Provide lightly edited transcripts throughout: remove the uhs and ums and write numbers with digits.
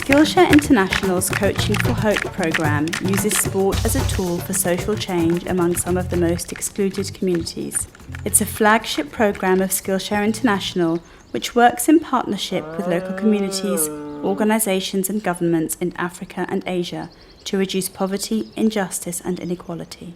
Skillshare International's Coaching for Hope programme uses sport as a tool for social change among some of the most excluded communities. It's a flagship programme of Skillshare International, which works in partnership with local communities, organisations and governments in Africa and Asia to reduce poverty, injustice and inequality.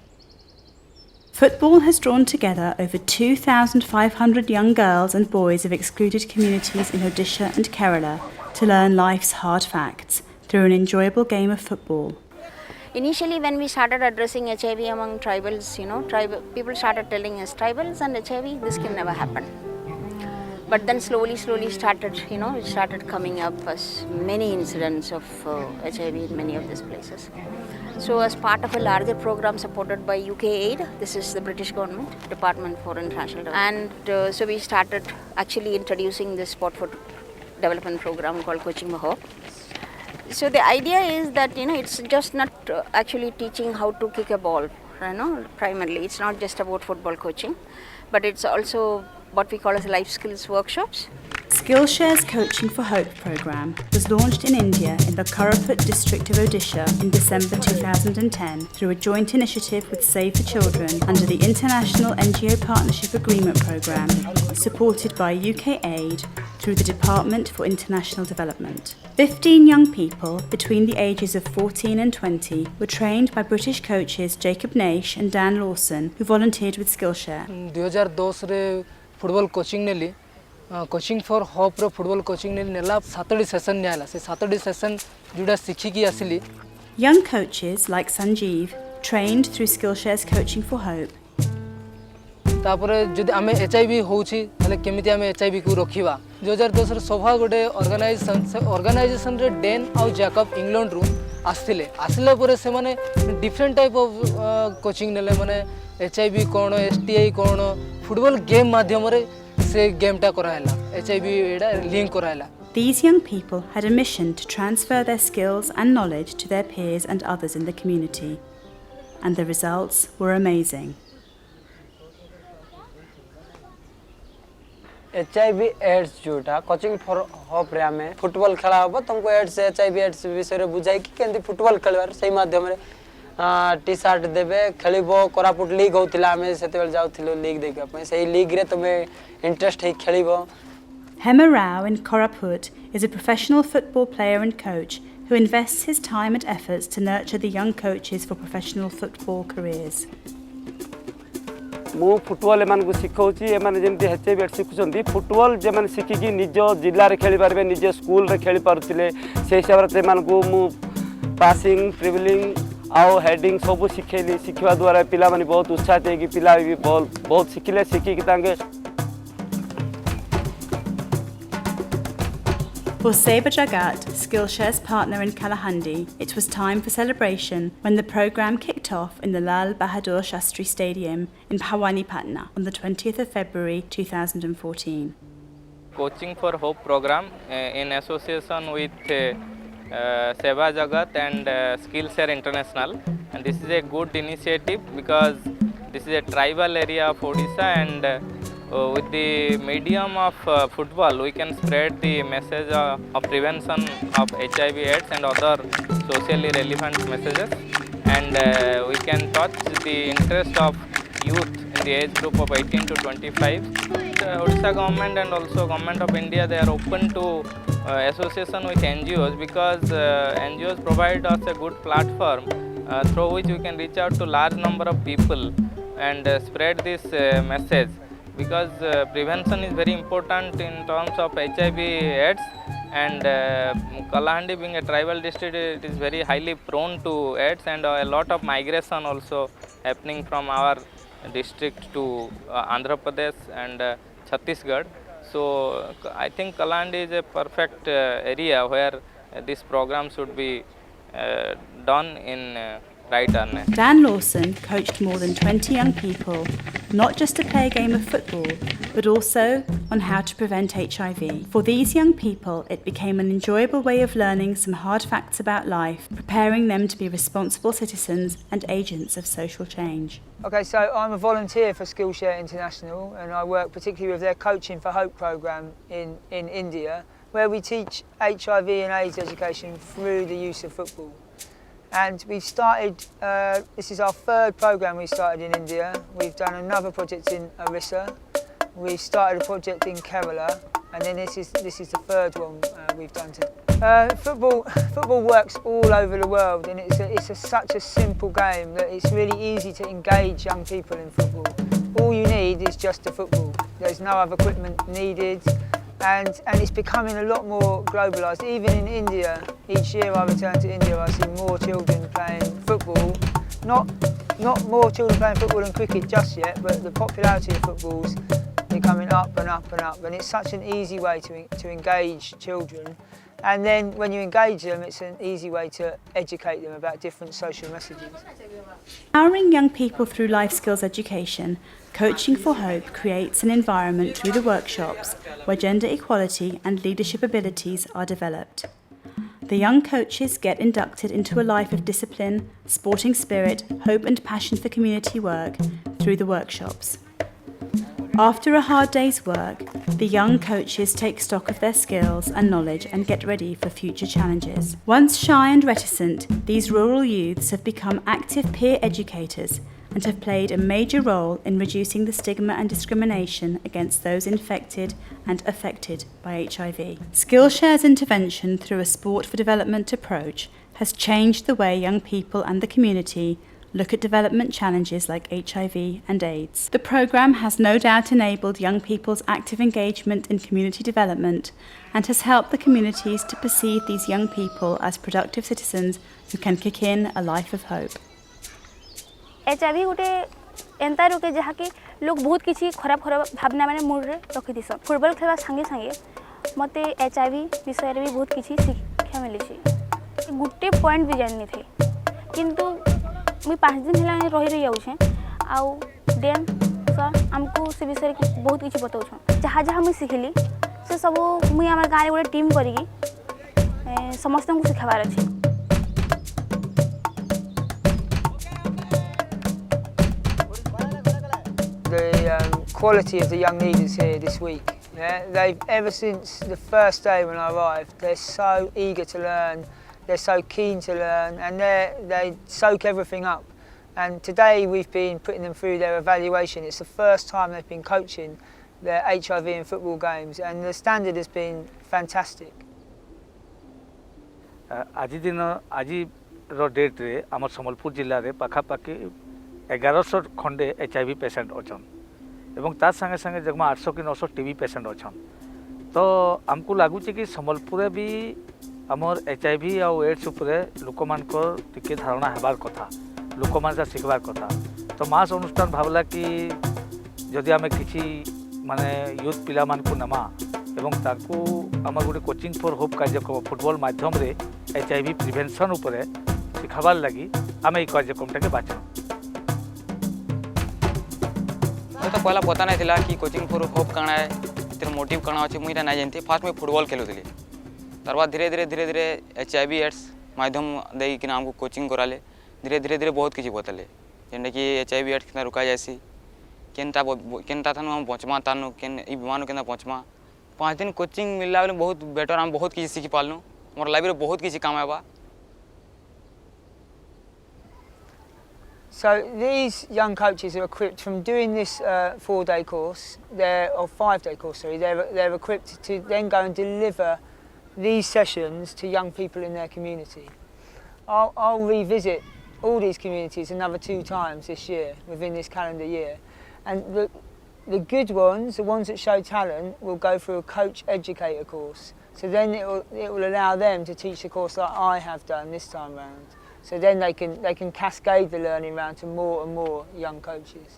Football has drawn together over 2,500 young girls and boys of excluded communities in Odisha and Kerala to learn life's hard facts through an enjoyable game of football. Initially, when we started addressing HIV among tribals, people started telling us, tribals and HIV, this can never happen. But then slowly it started coming up as many incidents of HIV in many of these places. So as part of a larger program supported by UK Aid, this is the British government, Department for International Development. And so we started actually introducing this sport for development program called Coaching for Hope. So the idea is that, it's just not actually teaching how to kick a ball, primarily. It's not just about football coaching, but it's also what we call as life skills workshops. Skillshare's Coaching for Hope programme was launched in India in the Koraput district of Odisha in December 2010 through a joint initiative with Save the Children under the International NGO Partnership Agreement programme, supported by UK Aid through the Department for International Development. 15 young people between the ages of 14 and 20 were trained by British coaches Jacob Naish and Dan Lawson, who volunteered with Skillshare. 2002 football coaching नेली coaching for hope रो football coaching नेला 7डी session नेला से 7डी session जुडा सिखी की आसिली. Young coaches like Sanjeev trained through Skillshare's Coaching for Hope. तापर जदि आमे एचआईवी होउची तले केमिति आमे एचआईवी को रखिबा 2010 रे सभा गोटे ऑर्गेनाइजेशन रे डेन आउ जैकब इंग्लैंड रु आसिले परे से माने डिफरेंट टाइप ऑफ कोचिंग नेले माने एचआईवी कोन एसटीआई कोन फुटबॉल गेम माध्यम रे से गेमटा करायला एचआईवी एडा लिंक करायला. These young people had a mission to transfer their skills and knowledge to their peers and others in the community, and the results were amazing. HIV AIDS जोटा coaching for hope रे आमे football खेला हबो तुमको ads HIV AIDS विषय रे बुझाई कि केंदी फुटबॉल खेलवार सही माध्यम रे टी शर्ट देबे खेलिबो कोरापुट लीग होतिला आमे सेते बेल जाउथिलो लीग देखा पय सही लीग रे तुमे इंटरेस्ट है खेलिबो. Hema Rao in Koraput is a professional football player and coach who invests his time and efforts to nurture the young coaches for professional football careers. मु football एमान को सिखाउची एमान जेमति हेचे बेट सिखुचंदी फुटबॉल जे माने सिखि कि निज जिल्ला रे खेली पारबे निज स्कूल रे खेली पारुतिले से हिसाब रे एमान को मु पासिंग ट्रिबलिंग आउ हेडिंग सब सिखेली सिखवा द्वारा पिला माने बहुत उत्साहित है कि पिला भी बहुत सिखिले सिखि कि तांगे. For Seba Jagat, Skillshare's partner in Kalahandi, it was time for celebration when the programme kicked off in the Lal Bahadur Shastri Stadium in Bhawani Patna on the 20th of February 2014. Coaching for Hope program in association with Seba Jagat and Skillshare International, and this is a good initiative because this is a tribal area of Odisha, and with the medium of football we can spread the message of prevention of HIV AIDS and other socially relevant messages, and we can touch the interest of youth in the age group of 18 to 25. Odisha government and also government of India, they are open to association with NGOs because NGOs provide us a good platform through which we can reach out to large number of people and spread this message, because prevention is very important in terms of HIV AIDS, and Kalahandi being a tribal district, it is very highly prone to AIDS, and a lot of migration also happening from our district to Andhra Pradesh and Chhattisgarh. So I think Kalahandi is a perfect area where this program should be done in right earnest. Dan Lawson coached more than 20 young people, not just to play a game of football, but also on how to prevent HIV. For these young people, it became an enjoyable way of learning some hard facts about life, preparing them to be responsible citizens and agents of social change. Okay, so I'm a volunteer for Skillshare International, and I work particularly with their Coaching for Hope program in India. where we teach HIV and AIDS education through the use of football. And we've started, this is our third programme we started in India. We've done another project in Odisha. We've started a project in Kerala, and then this is the third one we've done. Football works all over the world, and it's such a simple game that it's really easy to engage young people in football. All you need is just a football. There's no other equipment needed, and it's becoming a lot more globalised. Even in India, each year I return to India, I see more children playing football. Not more children playing football than cricket just yet, but the popularity of football's becoming up and up and up, and it's such an easy way to engage children. And then when you engage them, it's an easy way to educate them about different social messages. Empowering young people through life skills education, Coaching for Hope creates an environment through the workshops where gender equality and leadership abilities are developed. The young coaches get inducted into a life of discipline, sporting spirit, hope and passion for community work through the workshops. After a hard day's work, the young coaches take stock of their skills and knowledge and get ready for future challenges. Once shy and reticent, these rural youths have become active peer educators and have played a major role in reducing the stigma and discrimination against those infected and affected by HIV. Skillshare's intervention through a sport for development approach has changed the way young people and the community look at development challenges like HIV and AIDS. The programme has no doubt enabled young people's active engagement in community development and has helped the communities to perceive these young people as productive citizens who can kick in a life of hope. HIV गोटे एंता रोके जहाँकि लोग बहुत किसी खराब खराब भावना माने mood रे रखी दिसन फुटबॉल खेलवा संगे संगे मते HIV विषय रे भी बहुत किसी शिक्षा मिली छी गुटे पॉइंट भी जाननी थे किंतु मुई 5 दिन हला रही रही आउछे आउ देन सर हमको से विषय बहुत किसी बताउ छ जहाँ जहाँ मुई सिखली से सब मुई हमर गारे गोटे टीम करिकी समस्त को सिखाबार अछि The quality of the young leaders here this week. Yeah, they've ever since the first day when I arrived, they're so eager to learn, they're so keen to learn, and they soak everything up. And today we've been putting them through their evaluation. It's the first time they've been coaching their HIV and football games, and the standard has been fantastic. आज date रे आम सम्बलपुर जिले में पाखापाखि 1100 खंडे HIV patient अच्छन एवं ता संगे संगे जगमा 800 कि 900 टीबी पेसेंट अच्छन तो आमको लगुच कि सम्बलपुर भी आमर HIV आउ एड्स उपरे लोक मानकर टिके धारणा हेबार कथा लोक मान शिखबार कथा तो मास अनुष्ठान भावला कि जदि आमे किछि माने यूथ पिला मान को नमा एवं ताकू आमर गोटे कोचिंग फॉर होप कार्यक्रम फुटबॉल माध्यम रे HIV प्रिवेंशन उपरे शिखाबार लगी आमे ई कार्यक्रमटा के बाछन तो पहला पता नहीं था कि कोचिंग फॉर होप कण है इतर मोटिव कण अच्छे मुझे ना जानती फास्ट में फुटबॉल खेलुली तार बाद धीरे धीरे HIV एड्स माध्यम देकिना हमको कोचिंग कराले धीरे बहुत किसी बताले जेनटा कि HIV एड्स कितना रुका जासी केनता थानु हम बचमा तानु केन ई बीमार केना बचमा 5 दिन कोचिंग मिलला बेले बहुत बेटर हम बहुत किसी सीखी पालनु मोर लाइफ रे बहुत किसी काम आबा. So these young coaches are equipped from doing this 4-day course, or 5-day course, sorry, they're equipped to then go and deliver these sessions to young people in their community. I'll revisit all these communities another 2 times this year, within this calendar year. And the good ones, the ones that show talent, will go through a coach educator course. So then it will allow them to teach the course like I have done this time round. So then they can cascade the learning round to more and more young coaches.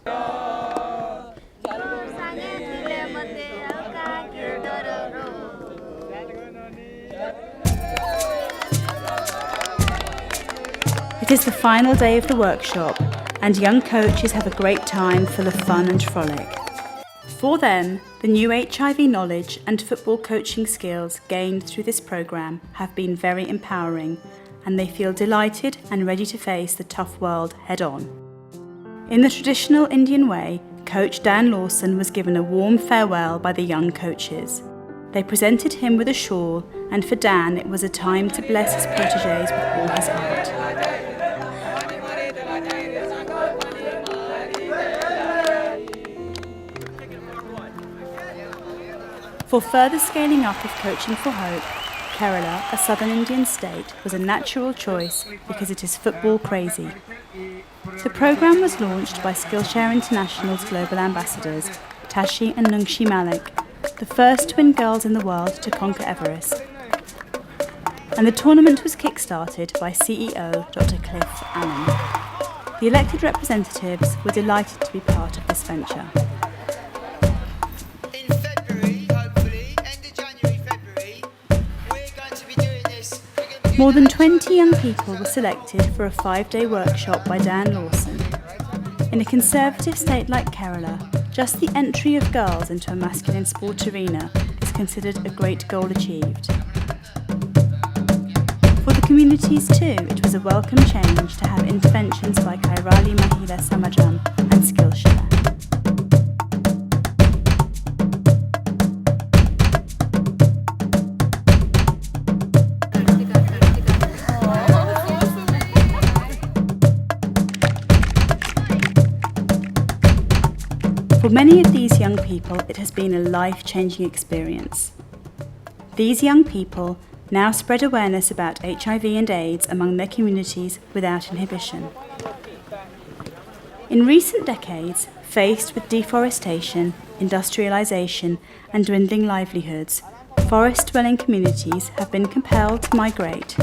It is the final day of the workshop, and young coaches have a great time full of fun and frolic. For them, the new HIV knowledge and football coaching skills gained through this programme have been very empowering, and they feel delighted and ready to face the tough world head-on. In the traditional Indian way, Coach Dan Lawson was given a warm farewell by the young coaches. They presented him with a shawl, and for Dan it was a time to bless his protégés with all his art. For further scaling up of Coaching for Hope, Kerala, a southern Indian state, was a natural choice because it is football crazy. The programme was launched by Skillshare International's global ambassadors, Tashi and Nungshi Malik, the first twin girls in the world to conquer Everest. And the tournament was kick-started by CEO Dr. Cliff Allen. The elected representatives were delighted to be part of this venture. More than 20 young people were selected for a 5-day workshop by Dan Lawson. In a conservative state like Kerala, just the entry of girls into a masculine sport arena is considered a great goal achieved. For the communities too, it was a welcome change to have interventions by Kairali Mahila Samajam and Skillshare. For many of these young people, it has been a life-changing experience. These young people now spread awareness about HIV and AIDS among their communities without inhibition. In recent decades, faced with deforestation, industrialisation and dwindling livelihoods, forest-dwelling communities have been compelled to migrate.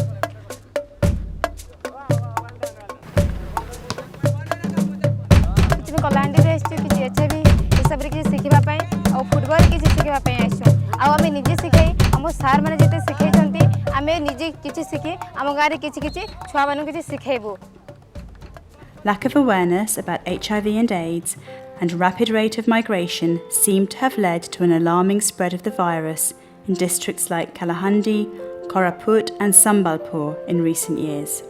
Football किसी शिखापी आसुँ आम निजे शिखे आम सार मैंने जिते शिखाई आम निजे किसी शिखी आम गाँव किसी छुआ मान किसी शिखेबू. Lack of awareness about HIV and AIDS and rapid rate of migration seem to have led to an alarming spread of the virus in districts like Kalahandi, Koraput and Sambalpur in recent years.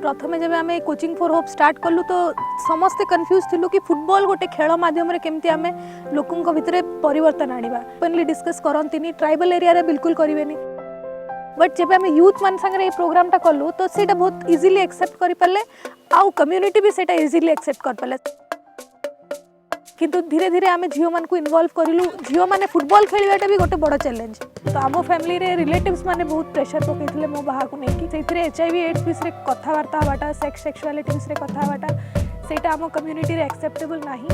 प्रथमे जब आम coaching for hope start कलु तो समस्ते confuse थिलु कि football गोटे खेल माध्यम केमती आम लोकों भितर परिवर्तन आनिबा ओपनली डिस्कस करंतिनी ट्राइबल एरिया रे बिल्कुल करिवेनी बट जब आम यूथ मान संगे ये प्रोग्राम टा कलु तो सेटा बहुत इजीली एक्सेप्ट करि पाले आउ कम्युनिटी भी सेटा इजीली एक्सेप्ट कर पाले किंतु धीरे धीरे आम झील मान को इनवॉल्व करिलु झील माने फुटबॉल खेलवाटा भी गोटे बड़ चैलेंज तो आम फैमिली रे रिलेटिव्स माने बहुत प्रेशर पकईले मो बाहा को लेकिन से HIV AIDS विषय कथबार्ता हवाटा सेक्सुआलिटी विषय कथा हवाटा सेटा आम कम्युनिटी रे एक्सेप्टेबल नाही.